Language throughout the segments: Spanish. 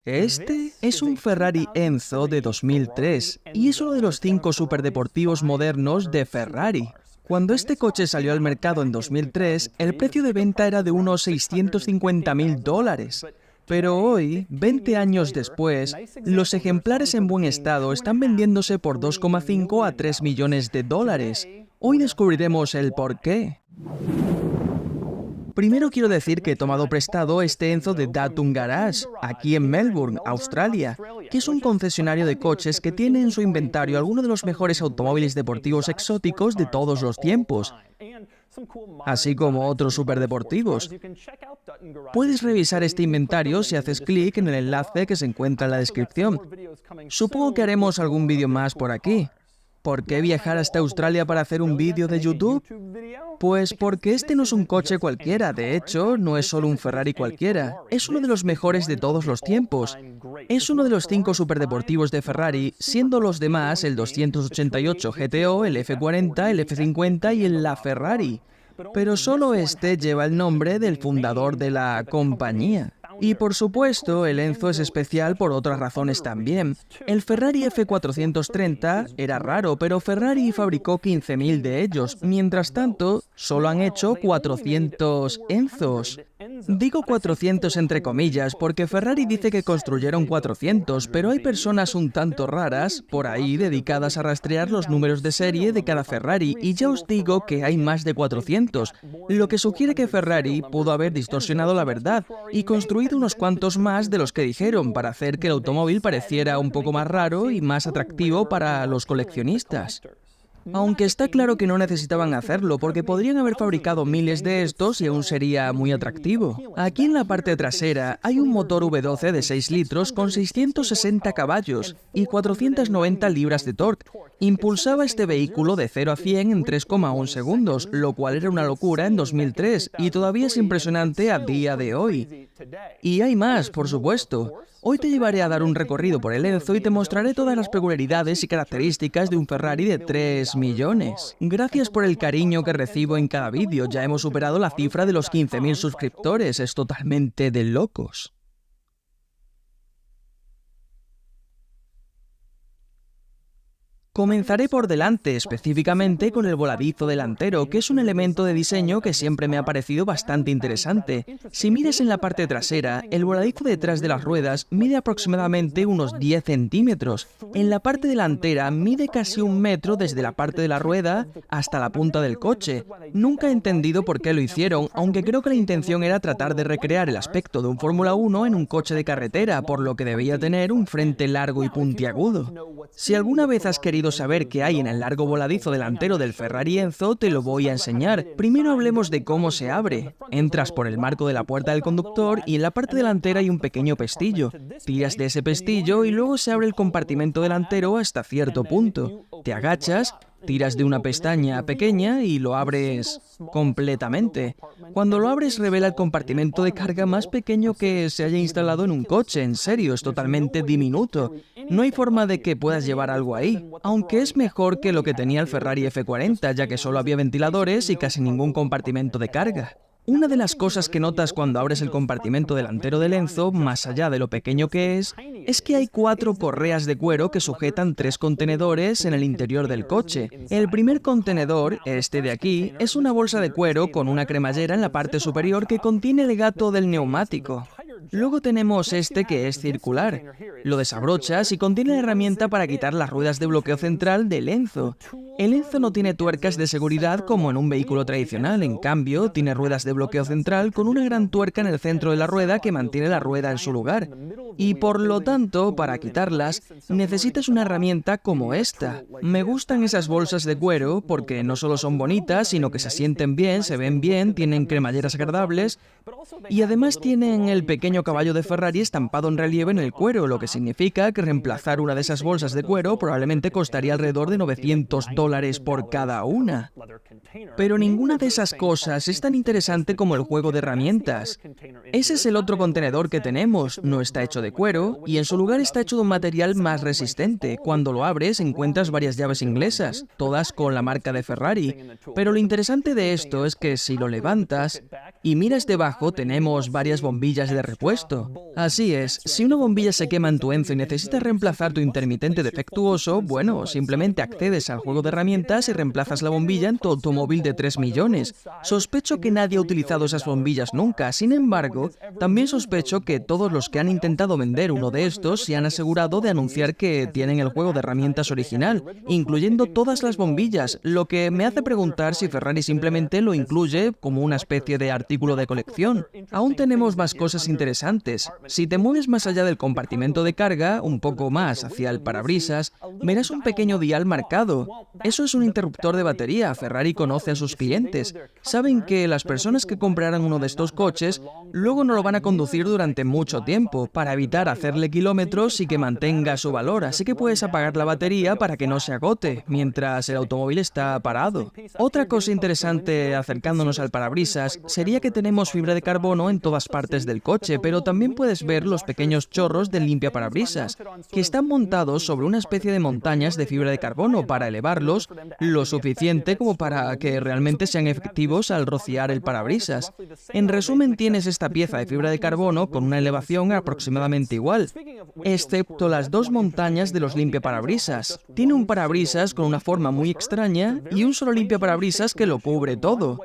Este es un Ferrari Enzo de 2003 y es uno de los 5 superdeportivos modernos de Ferrari. Cuando este coche salió al mercado en 2003, el precio de venta era de unos $650.000. Pero hoy, 20 años después, los ejemplares en buen estado están vendiéndose por 2,5 a 3 millones de dólares. Hoy descubriremos el porqué. Primero quiero decir que he tomado prestado este Enzo de Datsun Garage, aquí en Melbourne, Australia, que es un concesionario de coches que tiene en su inventario algunos de los mejores automóviles deportivos exóticos de todos los tiempos, así como otros superdeportivos. Puedes revisar este inventario si haces clic en el enlace que se encuentra en la descripción. Supongo que haremos algún vídeo más por aquí. ¿Por qué viajar hasta Australia para hacer un vídeo de YouTube? Pues porque este no es un coche cualquiera, de hecho, no es solo un Ferrari cualquiera, es uno de los mejores de todos los tiempos. Es uno de los 5 superdeportivos de Ferrari, siendo los demás el 288 GTO, el F40, el F50 y el LaFerrari. Pero solo este lleva el nombre del fundador de la compañía. Y por supuesto, el Enzo es especial por otras razones también. El Ferrari F430 era raro, pero Ferrari fabricó 15.000 de ellos. Mientras tanto, solo han hecho 400 Enzos. Digo 400 entre comillas, porque Ferrari dice que construyeron 400, pero hay personas un tanto raras por ahí dedicadas a rastrear los números de serie de cada Ferrari, y ya os digo que hay más de 400, lo que sugiere que Ferrari pudo haber distorsionado la verdad y construido unos cuantos más de los que dijeron para hacer que el automóvil pareciera un poco más raro y más atractivo para los coleccionistas. Aunque está claro que no necesitaban hacerlo, porque podrían haber fabricado miles de estos y aún sería muy atractivo. Aquí en la parte trasera hay un motor V12 de 6 litros con 660 caballos y 490 libras de torque. Impulsaba este vehículo de 0 a 100 en 3,1 segundos, lo cual era una locura en 2003 y todavía es impresionante a día de hoy. Y hay más, por supuesto. Hoy te llevaré a dar un recorrido por el Enzo y te mostraré todas las peculiaridades y características de un Ferrari de 3 millones. Gracias por el cariño que recibo en cada vídeo, ya hemos superado la cifra de los 15.000 suscriptores, es totalmente de locos. Comenzaré por delante, específicamente con el voladizo delantero, que es un elemento de diseño que siempre me ha parecido bastante interesante. Si miras en la parte trasera, el voladizo detrás de las ruedas mide aproximadamente unos 10 centímetros. En la parte delantera mide casi 1 metro desde la parte de la rueda hasta la punta del coche. Nunca he entendido por qué lo hicieron, aunque creo que la intención era tratar de recrear el aspecto de un Fórmula 1 en un coche de carretera, por lo que debía tener un frente largo y puntiagudo. Si alguna vez has querido saber qué hay en el largo voladizo delantero del Ferrari Enzo, te lo voy a enseñar. Primero hablemos de cómo se abre. Entras por el marco de la puerta del conductor y en la parte delantera hay un pequeño pestillo. Tiras de ese pestillo y luego se abre el compartimento delantero hasta cierto punto. Te agachas, tiras de una pestaña pequeña y lo abres completamente. Cuando lo abres revela el compartimento de carga más pequeño que se haya instalado en un coche. En serio, es totalmente diminuto. No hay forma de que puedas llevar algo ahí, aunque es mejor que lo que tenía el Ferrari F40, ya que solo había ventiladores y casi ningún compartimento de carga. Una de las cosas que notas cuando abres el compartimento delantero del Enzo, más allá de lo pequeño que es que hay 4 correas de cuero que sujetan 3 contenedores en el interior del coche. El primer contenedor, este de aquí, es una bolsa de cuero con una cremallera en la parte superior que contiene el gato del neumático. Luego tenemos este que es circular. Lo desabrochas y contiene la herramienta para quitar las ruedas de bloqueo central del Enzo. El Enzo no tiene tuercas de seguridad como en un vehículo tradicional, en cambio, tiene ruedas de bloqueo central con una gran tuerca en el centro de la rueda que mantiene la rueda en su lugar. Y por lo tanto, para quitarlas, necesitas una herramienta como esta. Me gustan esas bolsas de cuero porque no solo son bonitas, sino que se sienten bien, se ven bien, tienen cremalleras agradables y además tienen el pequeño caballo de Ferrari estampado en relieve en el cuero, lo que significa que reemplazar una de esas bolsas de cuero probablemente costaría alrededor de $900 por cada una. Pero ninguna de esas cosas es tan interesante como el juego de herramientas. Ese es el otro contenedor que tenemos, no está hecho de cuero y en su lugar está hecho de un material más resistente. Cuando lo abres encuentras varias llaves inglesas, todas con la marca de Ferrari. Pero lo interesante de esto es que si lo levantas y miras debajo tenemos varias bombillas de repuesto supuesto. Así es, si una bombilla se quema en tu Enzo y necesitas reemplazar tu intermitente defectuoso, bueno, simplemente accedes al juego de herramientas y reemplazas la bombilla en tu automóvil de 3 millones. Sospecho que nadie ha utilizado esas bombillas nunca, sin embargo, también sospecho que todos los que han intentado vender uno de estos se han asegurado de anunciar que tienen el juego de herramientas original, incluyendo todas las bombillas, lo que me hace preguntar si Ferrari simplemente lo incluye como una especie de artículo de colección. Aún tenemos más cosas interesantes. Si te mueves más allá del compartimento de carga, un poco más hacia el parabrisas, verás un pequeño dial marcado. Eso es un interruptor de batería. Ferrari conoce a sus clientes. Saben que las personas que comprarán uno de estos coches luego no lo van a conducir durante mucho tiempo, para evitar hacerle kilómetros y que mantenga su valor, así que puedes apagar la batería para que no se agote mientras el automóvil está parado. Otra cosa interesante acercándonos al parabrisas sería que tenemos fibra de carbono en todas partes del coche, pero también puedes ver los pequeños chorros del limpiaparabrisas, que están montados sobre una especie de montañas de fibra de carbono para elevarlos lo suficiente como para que realmente sean efectivos al rociar el parabrisas. En resumen, tienes esta pieza de fibra de carbono con una elevación aproximadamente igual, excepto las dos montañas de los limpiaparabrisas. Tiene un parabrisas con una forma muy extraña y un solo limpiaparabrisas que lo cubre todo.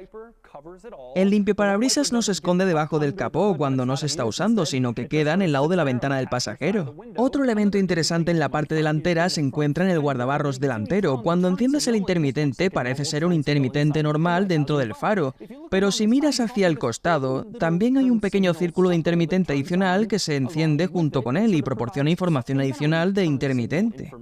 El limpiaparabrisas no se esconde debajo del capó cuando no se está usando, sino que queda en el lado de la ventana del pasajero. Otro elemento interesante en la parte delantera se encuentra en el guardabarros delantero. Cuando enciendes el intermitente parece ser un intermitente normal dentro del faro, pero si miras hacia el costado, también hay un pequeño círculo de intermitente adicional que se enciende junto con él y proporciona información adicional de intermitente.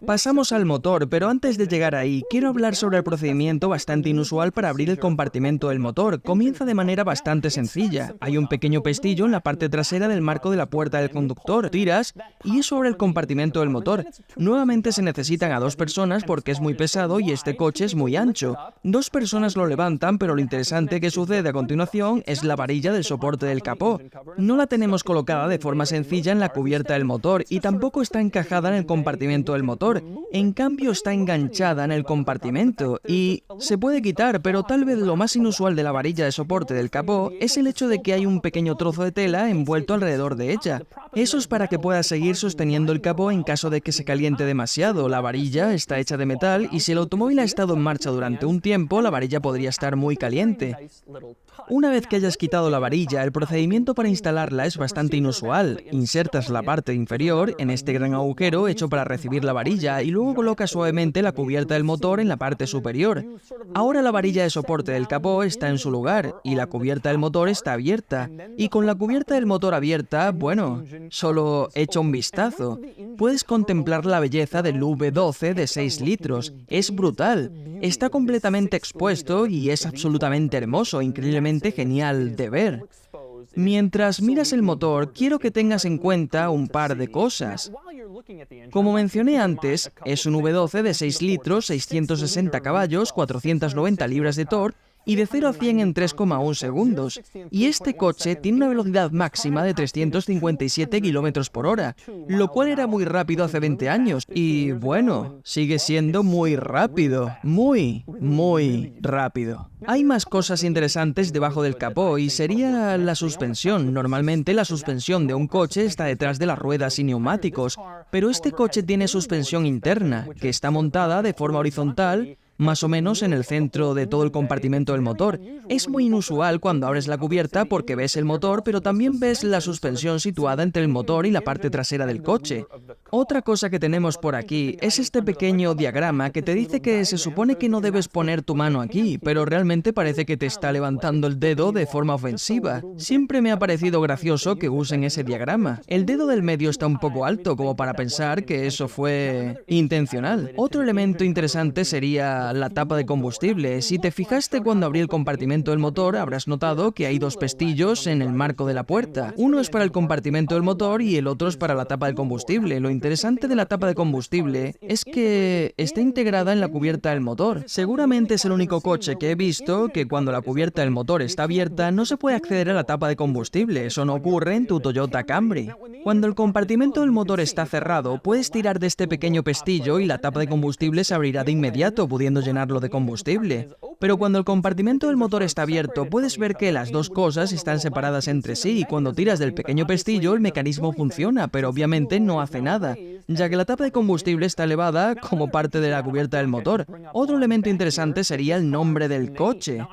Pasamos al motor, pero antes de llegar ahí, quiero hablar sobre el procedimiento bastante inusual para abrir el compartimento del motor. Comienza de manera bastante sencilla. Hay un pequeño pestillo en la parte trasera del marco de la puerta del conductor. Tiras y es sobre el compartimento del motor. Nuevamente se necesitan a 2 personas porque es muy pesado y este coche es muy ancho. 2 personas lo levantan, pero lo interesante que sucede a continuación es la varilla del soporte del capó. No la tenemos colocada de forma sencilla en la cubierta del motor y tampoco está encajada en el compartimento del motor. En cambio está enganchada en el compartimento y se puede quitar, pero tal vez lo más inusual de la varilla de soporte del capó es el hecho de que hay un pequeño trozo de tela envuelto alrededor de ella. Eso es para que pueda seguir sosteniendo el capó en caso de que se caliente demasiado. La varilla está hecha de metal y si el automóvil ha estado en marcha durante un tiempo, la varilla podría estar muy caliente. Una vez que hayas quitado la varilla, el procedimiento para instalarla es bastante inusual. Insertas la parte inferior en este gran agujero hecho para recibir la varilla y luego colocas suavemente la cubierta del motor en la parte superior. Ahora la varilla de soporte del capó está en su lugar y la cubierta del motor está abierta. Y con la cubierta del motor abierta, bueno, solo echa un vistazo. Puedes contemplar la belleza del V12 de 6 litros. Es brutal. Está completamente expuesto y es absolutamente hermoso, increíblemente genial de ver. Mientras miras el motor, quiero que tengas en cuenta un par de cosas. Como mencioné antes, es un V12 de 6 litros, 660 caballos, 490 libras de torque, y de 0 a 100 en 3,1 segundos. Y este coche tiene una velocidad máxima de 357 km por hora, lo cual era muy rápido hace 20 años. Y bueno, sigue siendo muy rápido, muy rápido. Hay más cosas interesantes debajo del capó y sería la suspensión. Normalmente la suspensión de un coche está detrás de las ruedas y neumáticos, pero este coche tiene suspensión interna, que está montada de forma horizontal, más o menos en el centro de todo el compartimento del motor. Es muy inusual cuando abres la cubierta porque ves el motor, pero también ves la suspensión situada entre el motor y la parte trasera del coche. Otra cosa que tenemos por aquí es este pequeño diagrama que te dice que se supone que no debes poner tu mano aquí, pero realmente parece que te está levantando el dedo de forma ofensiva. Siempre me ha parecido gracioso que usen ese diagrama. El dedo del medio está un poco alto como para pensar que eso fue intencional. Otro elemento interesante sería la tapa de combustible. Si te fijaste cuando abrí el compartimento del motor, habrás notado que hay 2 pestillos en el marco de la puerta. Uno es para el compartimento del motor y el otro es para la tapa del combustible. Lo interesante de la tapa de combustible es que está integrada en la cubierta del motor. Seguramente es el único coche que he visto que cuando la cubierta del motor está abierta no se puede acceder a la tapa de combustible. Eso no ocurre en tu Toyota Camry. Cuando el compartimento del motor está cerrado, puedes tirar de este pequeño pestillo y la tapa de combustible se abrirá de inmediato, pudiendo llenarlo de combustible. Pero cuando el compartimento del motor está abierto, puedes ver que las dos cosas están separadas entre sí y cuando tiras del pequeño pestillo el mecanismo funciona, pero obviamente no hace nada, ya que la tapa de combustible está elevada como parte de la cubierta del motor. Otro elemento interesante sería el nombre del coche.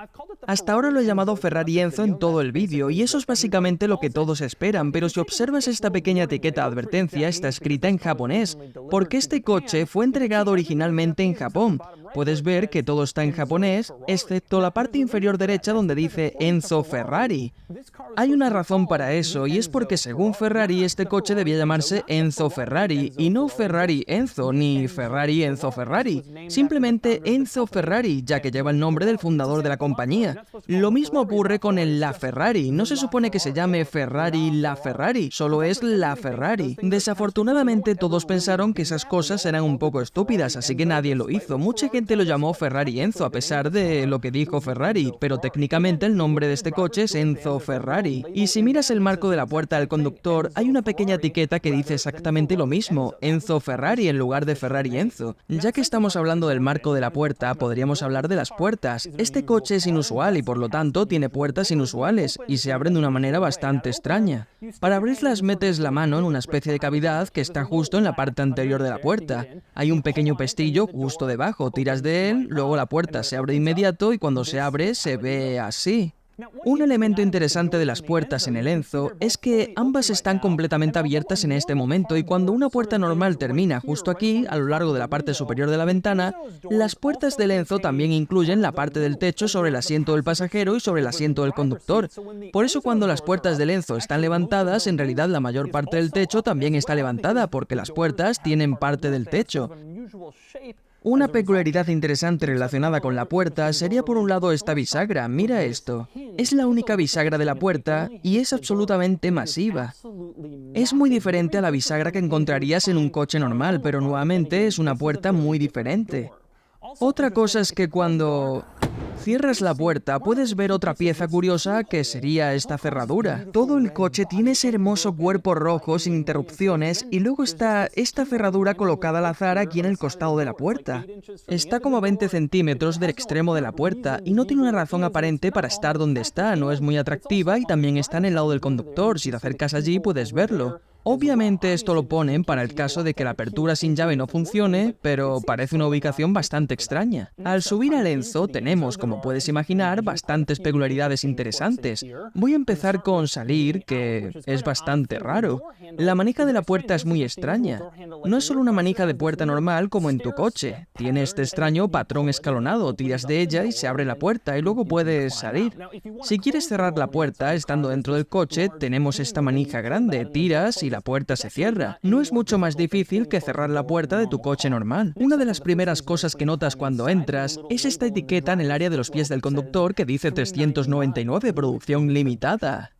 Hasta ahora lo he llamado Ferrari Enzo en todo el vídeo, y eso es básicamente lo que todos esperan, pero si observas esta pequeña etiqueta de advertencia está escrita en japonés, porque este coche fue entregado originalmente en Japón. Puedes ver que todo está en japonés, excepto la parte inferior derecha donde dice Enzo Ferrari. Hay una razón para eso, y es porque según Ferrari este coche debía llamarse Enzo Ferrari, y no Ferrari Enzo, ni Ferrari Enzo Ferrari, simplemente Enzo Ferrari, ya que lleva el nombre del fundador de la compañía. Lo mismo ocurre con el LaFerrari, no se supone que se llame Ferrari LaFerrari, solo es LaFerrari. Desafortunadamente todos pensaron que esas cosas eran un poco estúpidas, así que nadie lo hizo. Mucha gente lo llamó Ferrari Enzo a pesar de lo que dijo Ferrari, pero técnicamente el nombre de este coche es Enzo Ferrari. Y si miras el marco de la puerta del conductor, hay una pequeña etiqueta que dice exactamente lo mismo, Enzo Ferrari en lugar de Ferrari Enzo. Ya que estamos hablando del marco de la puerta, podríamos hablar de las puertas. Este coche es inusual y por lo tanto tiene puertas inusuales y se abren de una manera bastante extraña. Para abrirlas metes la mano en una especie de cavidad que está justo en la parte anterior de la puerta. Hay un pequeño pestillo justo debajo, tiras de él, luego la puerta se abre de inmediato y cuando se abre se ve así. Un elemento interesante de las puertas en el Enzo es que ambas están completamente abiertas en este momento y cuando una puerta normal termina justo aquí, a lo largo de la parte superior de la ventana, las puertas del Enzo también incluyen la parte del techo sobre el asiento del pasajero y sobre el asiento del conductor. Por eso cuando las puertas del Enzo están levantadas, en realidad la mayor parte del techo también está levantada porque las puertas tienen parte del techo. Una peculiaridad interesante relacionada con la puerta sería por un lado esta bisagra, mira esto. Es la única bisagra de la puerta y es absolutamente masiva. Es muy diferente a la bisagra que encontrarías en un coche normal, pero nuevamente es una puerta muy diferente. Otra cosa es que cuando cierras la puerta puedes ver otra pieza curiosa que sería esta cerradura. Todo el coche tiene ese hermoso cuerpo rojo sin interrupciones y luego está esta cerradura colocada al azar aquí en el costado de la puerta. Está como a 20 centímetros del extremo de la puerta y no tiene una razón aparente para estar donde está, no es muy atractiva y también está en el lado del conductor, si te acercas allí puedes verlo. Obviamente esto lo ponen para el caso de que la apertura sin llave no funcione, pero parece una ubicación bastante extraña. Al subir al Enzo tenemos, como puedes imaginar, bastantes peculiaridades interesantes. Voy a empezar con salir, que es bastante raro. La manija de la puerta es muy extraña. No es solo una manija de puerta normal como en tu coche. Tiene este extraño patrón escalonado, tiras de ella y se abre la puerta y luego puedes salir. Si quieres cerrar la puerta estando dentro del coche, tenemos esta manija grande, tiras y la puerta se cierra. No es mucho más difícil que cerrar la puerta de tu coche normal. Una de las primeras cosas que notas cuando entras es esta etiqueta en el área de los pies del conductor que dice 399 producción limitada.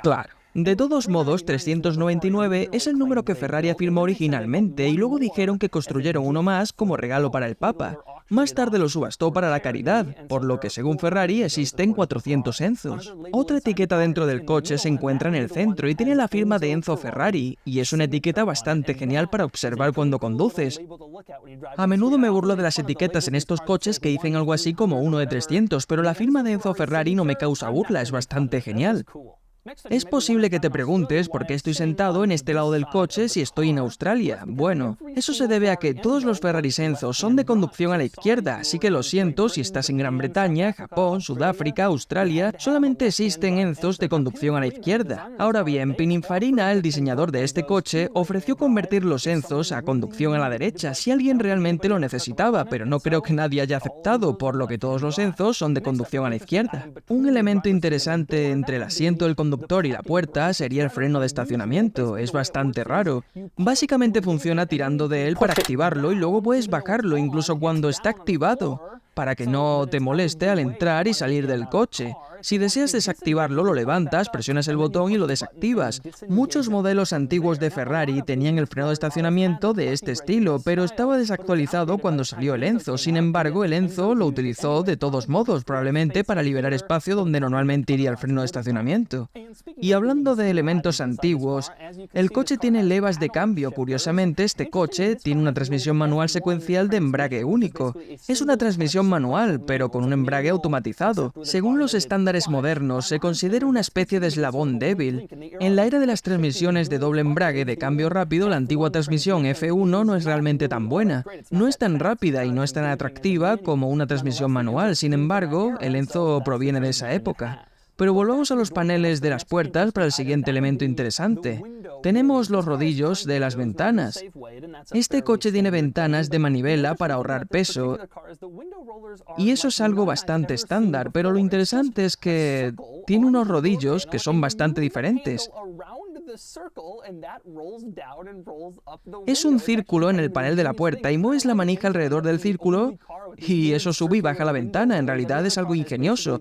Claro. De todos modos, 399 es el número que Ferrari afirmó originalmente y luego dijeron que construyeron uno más como regalo para el Papa. Más tarde lo subastó para la caridad, por lo que según Ferrari existen 400 Enzos. Otra etiqueta dentro del coche se encuentra en el centro y tiene la firma de Enzo Ferrari, y es una etiqueta bastante genial para observar cuando conduces. A menudo me burlo de las etiquetas en estos coches que dicen algo así como 1 de 300, pero la firma de Enzo Ferrari no me causa burla, es bastante genial. Es posible que te preguntes por qué estoy sentado en este lado del coche si estoy en Australia. Bueno, eso se debe a que todos los Ferraris Enzo son de conducción a la izquierda, así que lo siento si estás en Gran Bretaña, Japón, Sudáfrica, Australia, solamente existen Enzos de conducción a la izquierda. Ahora bien, Pininfarina, el diseñador de este coche, ofreció convertir los Enzos a conducción a la derecha si alguien realmente lo necesitaba, pero no creo que nadie haya aceptado, por lo que todos los Enzos son de conducción a la izquierda. Un elemento interesante entre el asiento del conductor y la puerta sería el freno de estacionamiento. Es bastante raro. Básicamente funciona tirando de él para activarlo y luego puedes bajarlo incluso cuando está activado, para que no te moleste al entrar y salir del coche. Si deseas desactivarlo, lo levantas, presionas el botón y lo desactivas. Muchos modelos antiguos de Ferrari tenían el freno de estacionamiento de este estilo, pero estaba desactualizado cuando salió el Enzo. Sin embargo, el Enzo lo utilizó de todos modos, probablemente para liberar espacio donde normalmente iría el freno de estacionamiento. Y hablando de elementos antiguos, el coche tiene levas de cambio. Curiosamente, este coche tiene una transmisión manual secuencial de embrague único. Es una transmisión transmisión manual, pero con un embrague automatizado. Según los estándares modernos, se considera una especie de eslabón débil. En la era de las transmisiones de doble embrague de cambio rápido, la antigua transmisión F1 no es realmente tan buena. No es tan rápida y no es tan atractiva como una transmisión manual. Sin embargo, el Enzo proviene de esa época. Pero volvamos a los paneles de las puertas para el siguiente elemento interesante. Tenemos los rodillos de las ventanas. Este coche tiene ventanas de manivela para ahorrar peso, y eso es algo bastante estándar, pero lo interesante es que tiene unos rodillos que son bastante diferentes. Es un círculo en el panel de la puerta y mueves la manija alrededor del círculo y eso sube y baja la ventana. En realidad es algo ingenioso.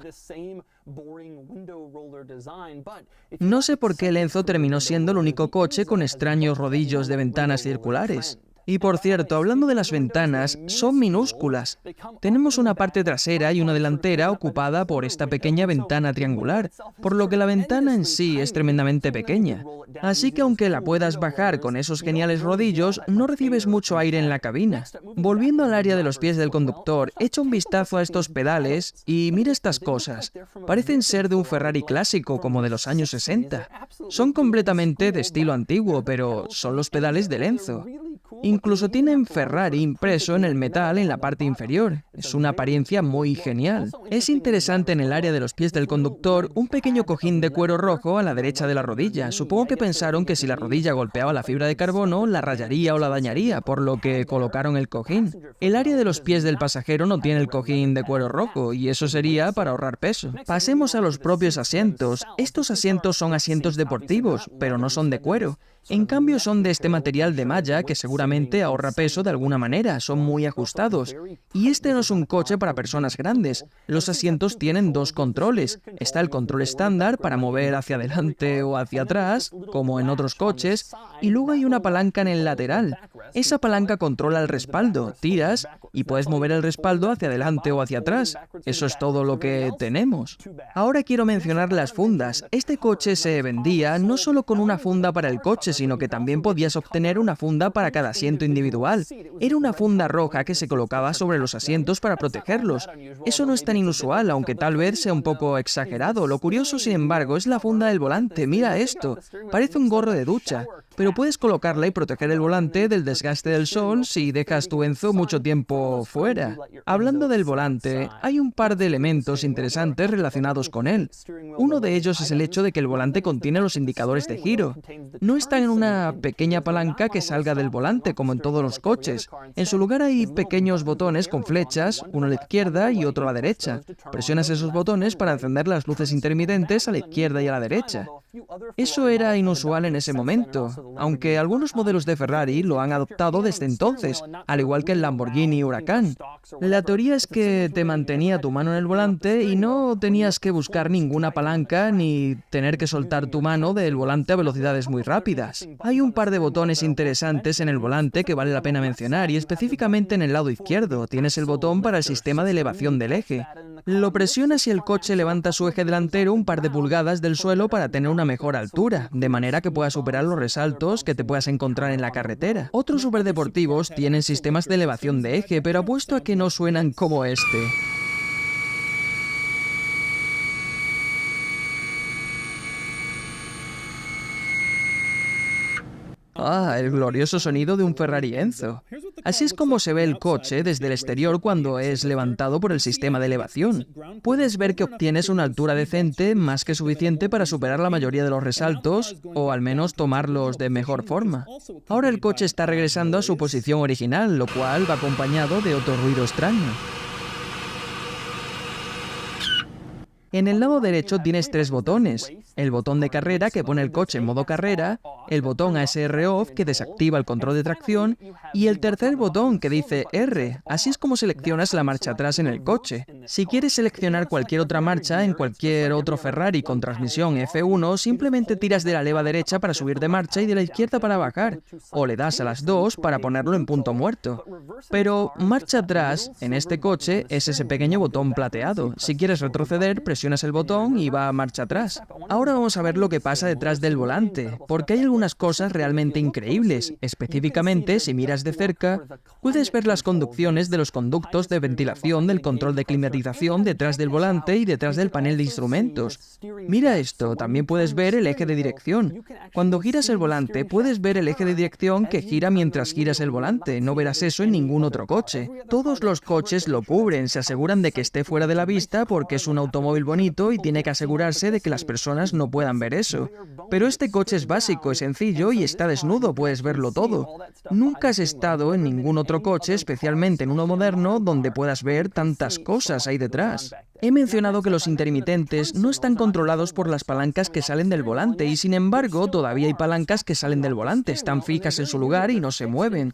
No sé por qué el Enzo terminó siendo el único coche con extraños rodillos de ventanas circulares. Y por cierto, hablando de las ventanas, son minúsculas. Tenemos una parte trasera y una delantera ocupada por esta pequeña ventana triangular, por lo que la ventana en sí es tremendamente pequeña. Así que aunque la puedas bajar con esos geniales rodillos, no recibes mucho aire en la cabina. Volviendo al área de los pies del conductor, echa un vistazo a estos pedales y mira estas cosas. Parecen ser de un Ferrari clásico, como de los años 60. Son completamente de estilo antiguo, pero son los pedales del Enzo. Incluso tienen Ferrari impreso en el metal en la parte inferior. Es una apariencia muy genial. Es interesante en el área de los pies del conductor un pequeño cojín de cuero rojo a la derecha de la rodilla. Supongo que pensaron que si la rodilla golpeaba la fibra de carbono, la rayaría o la dañaría, por lo que colocaron el cojín. El área de los pies del pasajero no tiene el cojín de cuero rojo, y eso sería para ahorrar peso. Pasemos a los propios asientos. Estos asientos son asientos deportivos, pero no son de cuero. En cambio son de este material de malla que seguramente ahorra peso de alguna manera, son muy ajustados. Y este no es un coche para personas grandes. Los asientos tienen dos controles. Está el control estándar para mover hacia adelante o hacia atrás, como en otros coches, y luego hay una palanca en el lateral. Esa palanca controla el respaldo, tiras y puedes mover el respaldo hacia adelante o hacia atrás. Eso es todo lo que tenemos. Ahora quiero mencionar las fundas. Este coche se vendía no solo con una funda para el coche, sino que también podías obtener una funda para cada asiento individual. Era una funda roja que se colocaba sobre los asientos para protegerlos. Eso no es tan inusual, aunque tal vez sea un poco exagerado. Lo curioso, sin embargo, es la funda del volante. Mira esto. Parece un gorro de ducha, pero puedes colocarla y proteger el volante del desgaste del sol si dejas tu Enzo mucho tiempo fuera. Hablando del volante, hay un par de elementos interesantes relacionados con él. Uno de ellos es el hecho de que el volante contiene los indicadores de giro. No están en una pequeña palanca que salga del volante, como en todos los coches. En su lugar hay pequeños botones con flechas, uno a la izquierda y otro a la derecha. Presionas esos botones para encender las luces intermitentes a la izquierda y a la derecha. Eso era inusual en ese momento, aunque algunos modelos de Ferrari lo han adoptado desde entonces, al igual que el Lamborghini Huracán. La teoría es que te mantenía tu mano en el volante y no tenías que buscar ninguna palanca ni tener que soltar tu mano del volante a velocidades muy rápidas. Hay un par de botones interesantes en el volante que vale la pena mencionar, y específicamente en el lado izquierdo tienes el botón para el sistema de elevación del eje. Lo presionas y el coche levanta su eje delantero un par de pulgadas del suelo para tener una mejor altura, de manera que puedas superar los resaltos que te puedas encontrar en la carretera. Otros superdeportivos tienen sistemas de elevación de eje, pero apuesto a que no suenan como este. Ah, el glorioso sonido de un Ferrari Enzo. Así es como se ve el coche desde el exterior cuando es levantado por el sistema de elevación. Puedes ver que obtienes una altura decente, más que suficiente para superar la mayoría de los resaltos, o al menos tomarlos de mejor forma. Ahora el coche está regresando a su posición original, lo cual va acompañado de otro ruido extraño. En el lado derecho tienes tres botones. El botón de carrera que pone el coche en modo carrera, el botón ASR Off que desactiva el control de tracción y el tercer botón que dice R. Así es como seleccionas la marcha atrás en el coche. Si quieres seleccionar cualquier otra marcha en cualquier otro Ferrari con transmisión F1, simplemente tiras de la leva derecha para subir de marcha y de la izquierda para bajar, o le das a las dos para ponerlo en punto muerto. Pero marcha atrás en este coche es ese pequeño botón plateado. Si quieres retroceder, presiona presionas el botón y va a marcha atrás. Ahora vamos a ver lo que pasa detrás del volante, porque hay algunas cosas realmente increíbles. Específicamente, si miras de cerca, puedes ver las conducciones de los conductos de ventilación del control de climatización detrás del volante y detrás del panel de instrumentos. Mira esto, también puedes ver el eje de dirección. Cuando giras el volante, puedes ver el eje de dirección que gira mientras giras el volante. No verás eso en ningún otro coche. Todos los coches lo cubren, se aseguran de que esté fuera de la vista porque es un automóvil bonito y tiene que asegurarse de que las personas no puedan ver eso. Pero este coche es básico, es sencillo y está desnudo, puedes verlo todo. Nunca has estado en ningún otro coche, especialmente en uno moderno, donde puedas ver tantas cosas ahí detrás. He mencionado que los intermitentes no están controlados por las palancas que salen del volante y sin embargo todavía hay palancas que salen del volante, están fijas en su lugar y no se mueven.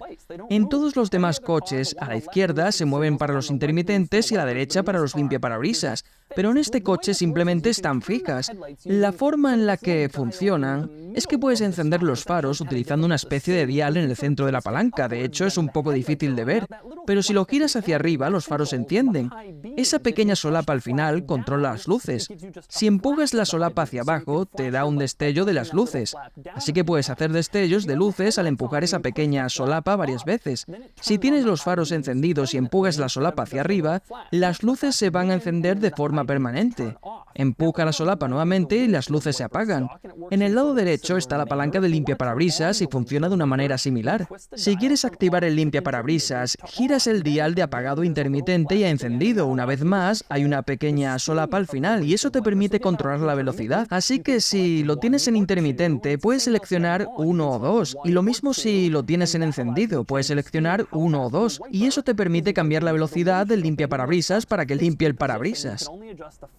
En todos los demás coches, a la izquierda se mueven para los intermitentes y a la derecha para los limpiaparabrisas, pero en este coche simplemente están fijas. La forma en la que funcionan es que puedes encender los faros utilizando una especie de dial en el centro de la palanca, de hecho es un poco difícil de ver, pero si lo giras hacia arriba los faros se encienden. Esa pequeña solapa al final controla las luces. Si empujas la solapa hacia abajo, te da un destello de las luces. Así que puedes hacer destellos de luces al empujar esa pequeña solapa varias veces. Si tienes los faros encendidos y empujas la solapa hacia arriba, las luces se van a encender de forma permanente. Empuja la solapa nuevamente y las luces se apagan. En el lado derecho está la palanca de limpiaparabrisas y funciona de una manera similar. Si quieres activar el limpiaparabrisas, giras el dial de apagado intermitente y a encendido. Una vez más, hay una pequeña solapa al final y eso te permite controlar la velocidad. Así que si lo tienes en intermitente, puedes seleccionar 1 o 2. Y lo mismo si lo tienes en encendido, puedes seleccionar 1 o 2. Y eso te permite cambiar la velocidad del limpiaparabrisas para que limpie el parabrisas.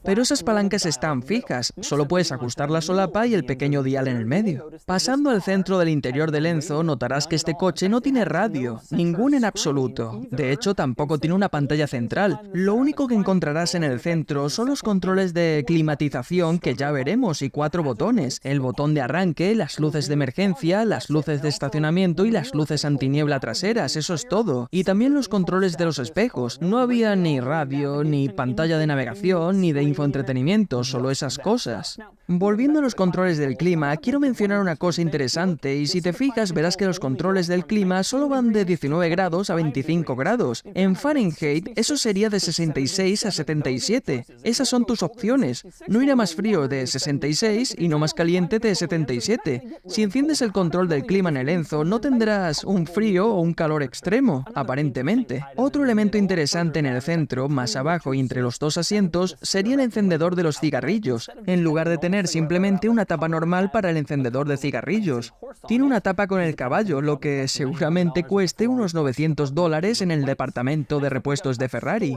Pero esas palancas están fijas, solo puedes ajustar la solapa y el pequeño dial en el medio. Pasando al centro del interior del Enzo, notarás que este coche no tiene radio, ningún en absoluto. De hecho, tampoco tiene una pantalla central. Lo único que encontrarás en el centro son los controles de climatización que ya veremos y 4 botones. El botón de arranque, las luces de emergencia, las luces de estacionamiento y las luces antiniebla traseras, eso es todo. Y también los controles de los espejos. No había ni radio, ni pantalla de navegación, ni de infoentretenimiento, solo esas cosas. Volviendo a los controles del clima, quiero mencionar una cosa interesante y si te fijas verás que los controles del clima solo van de 19 grados a 25 grados. En Fahrenheit eso sería de 66 a 77. Esas son tus opciones. No irá más frío de 66 y no más caliente de 77. Si enciendes el control del clima en el Enzo no tendrás un frío o un calor extremo, aparentemente. Otro elemento interesante en el centro, más abajo y entre los dos asientos, sería el encendedor de los cigarrillos, en lugar de tener simplemente una tapa normal para el encendedor de cigarrillos. Tiene una tapa con el caballo, lo que seguramente cueste unos $900 en el departamento de repuestos de Ferrari.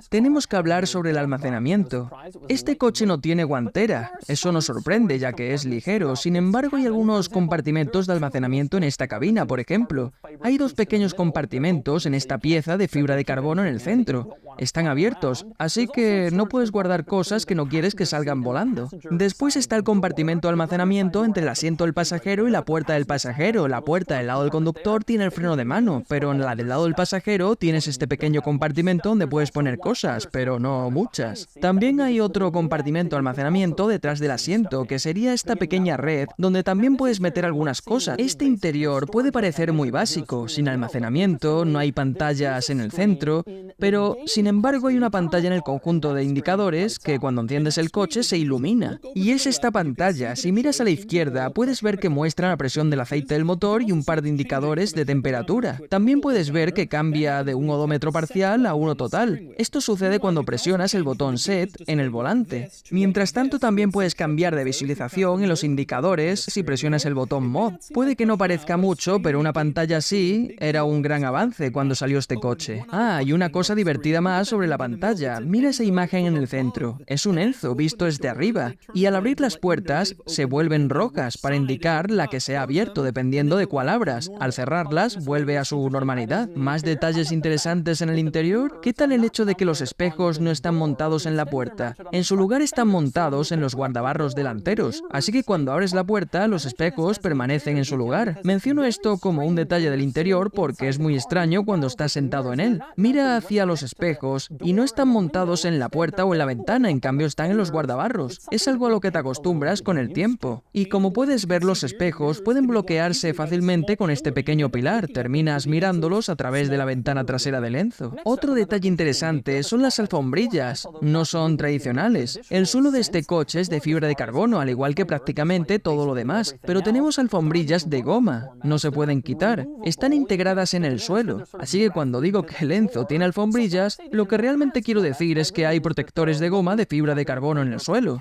Tenemos que hablar sobre el almacenamiento. Este coche no tiene guantera, eso nos sorprende ya que es ligero, sin embargo hay algunos compartimentos de almacenamiento en esta cabina, por ejemplo. Hay 2 pequeños compartimentos en esta pieza de fibra de carbono en el centro. Están abiertos, así que no puedes guardar cosas que no quieres que salgan volando. Después está el compartimento de almacenamiento entre el asiento del pasajero y la puerta del pasajero. La puerta del lado del conductor tiene el freno de mano, pero en la del lado del pasajero tienes este pequeño compartimento donde puedes poner cosas, pero no muchas. También hay otro compartimento de almacenamiento detrás del asiento, que sería esta pequeña red donde también puedes meter algunas cosas. Este interior puede parecer muy básico, sin almacenamiento, no hay pantallas en el centro, pero sin embargo hay una pantalla en el conjunto de indicadores que cuando enciendes el coche se ilumina. Y es esta pantalla, si miras a la izquierda puedes ver que muestra la presión del aceite del motor y un par de indicadores de temperatura. También puedes ver que cambia de un odómetro parcial a uno total. Esto sucede cuando presionas el botón Set en el volante. Mientras tanto también puedes cambiar de visualización en los indicadores si presionas el botón Mod. Puede que no parezca mucho, pero una pantalla así era un gran avance cuando salió este coche. Ah, y una cosa divertida más sobre la pantalla. Mira esa imagen en el centro. Es un Enzo visto desde arriba. Y al abrir las puertas se vuelven rojas para indicar la que se ha abierto dependiendo de cuál abras. Al cerrarlas vuelve a su normalidad. ¿Más detalles interesantes en el interior? ¿Qué tal el hecho de que los espejos no están montados en la puerta? En su lugar están montados en los guardabarros delanteros, así que cuando abres la puerta los espejos permanecen en su lugar. Menciono esto como un detalle del interior porque es muy extraño cuando estás sentado en él. Mira hacia los espejos y no están montados en la puerta o en la ventana, en cambio están en los guardabarros. Es algo a lo que te acostumbras con el tiempo. Y como puedes ver, los espejos pueden bloquearse fácilmente con este pequeño pilar. Terminas mirándolos a través de la ventana trasera del Enzo. Otro detalle interesante son las alfombrillas. No son tradicionales. El suelo de este coche es de fibra de carbono, al igual que prácticamente todo lo demás. Pero tenemos alfombrillas de goma. No se pueden quitar. Están integradas en el suelo. Así que cuando digo que el Enzo tiene alfombrillas, lo que realmente quiero decir es que hay protectores de goma de fibra de carbono en el suelo.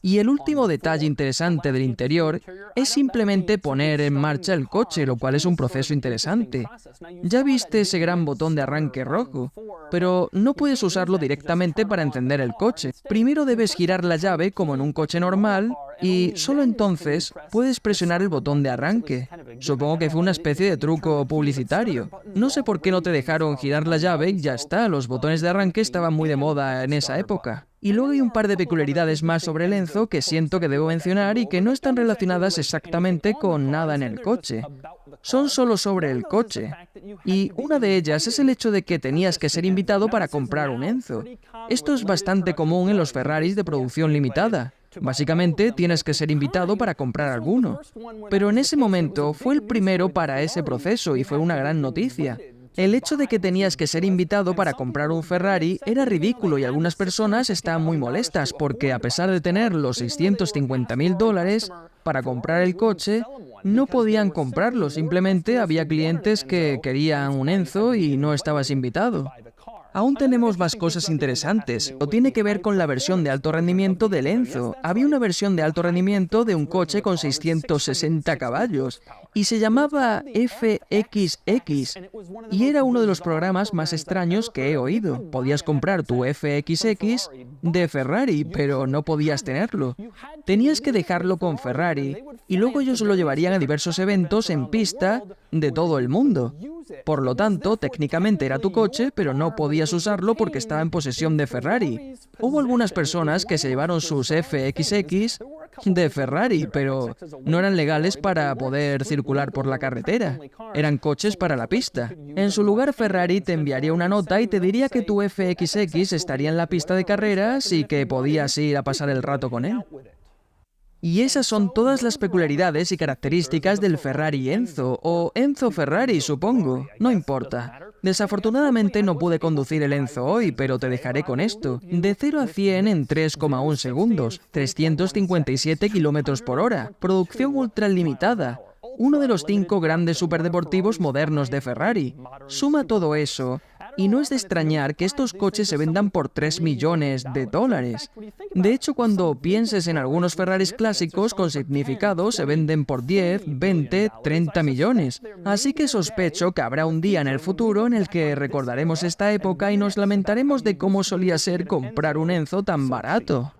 Y el último detalle interesante del interior es simplemente poner en marcha el coche, lo cual es un proceso interesante. Ya viste ese gran botón de arranque rojo, pero no puedes usarlo directamente para encender el coche. Primero debes girar la llave como en un coche normal y solo entonces puedes presionar el botón de arranque. Supongo que fue una especie de truco publicitario. No sé por qué no te dejaron girar la llave y ya está, los botones de arranque estaban muy de moda en esa época. Y luego hay un par de peculiaridades más sobre el Enzo que siento que debo mencionar y que no están relacionadas exactamente con nada en el coche. Son solo sobre el coche. Y una de ellas es el hecho de que tenías que ser invitado para comprar un Enzo. Esto es bastante común en los Ferraris de producción limitada. Básicamente, tienes que ser invitado para comprar alguno. Pero en ese momento fue el primero para ese proceso y fue una gran noticia. El hecho de que tenías que ser invitado para comprar un Ferrari era ridículo y algunas personas estaban muy molestas porque, a pesar de tener los $650.000 para comprar el coche, no podían comprarlo. Simplemente había clientes que querían un Enzo y no estabas invitado. Aún tenemos más cosas interesantes. Lo tiene que ver con la versión de alto rendimiento del Enzo. Había una versión de alto rendimiento de un coche con 660 caballos y se llamaba FXX y era uno de los programas más extraños que he oído. Podías comprar tu FXX de Ferrari, pero no podías tenerlo. Tenías que dejarlo con Ferrari y luego ellos lo llevarían a diversos eventos en pista de todo el mundo. Por lo tanto, técnicamente era tu coche, pero no podías usarlo porque estaba en posesión de Ferrari. Hubo algunas personas que se llevaron sus FXX de Ferrari, pero no eran legales para poder circular por la carretera. Eran coches para la pista. En su lugar, Ferrari te enviaría una nota y te diría que tu FXX estaría en la pista de carreras y que podías ir a pasar el rato con él. Y esas son todas las peculiaridades y características del Ferrari Enzo, o Enzo Ferrari, supongo. No importa. Desafortunadamente no pude conducir el Enzo hoy, pero te dejaré con esto. De 0 a 100 en 3,1 segundos, 357 km/h, producción ultralimitada. Uno de los 5 grandes superdeportivos modernos de Ferrari. Suma todo eso, y no es de extrañar que estos coches se vendan por $3 millones. De hecho, cuando pienses en algunos Ferraris clásicos con significado, se venden por 10, 20, 30 millones. Así que sospecho que habrá un día en el futuro en el que recordaremos esta época y nos lamentaremos de cómo solía ser comprar un Enzo tan barato.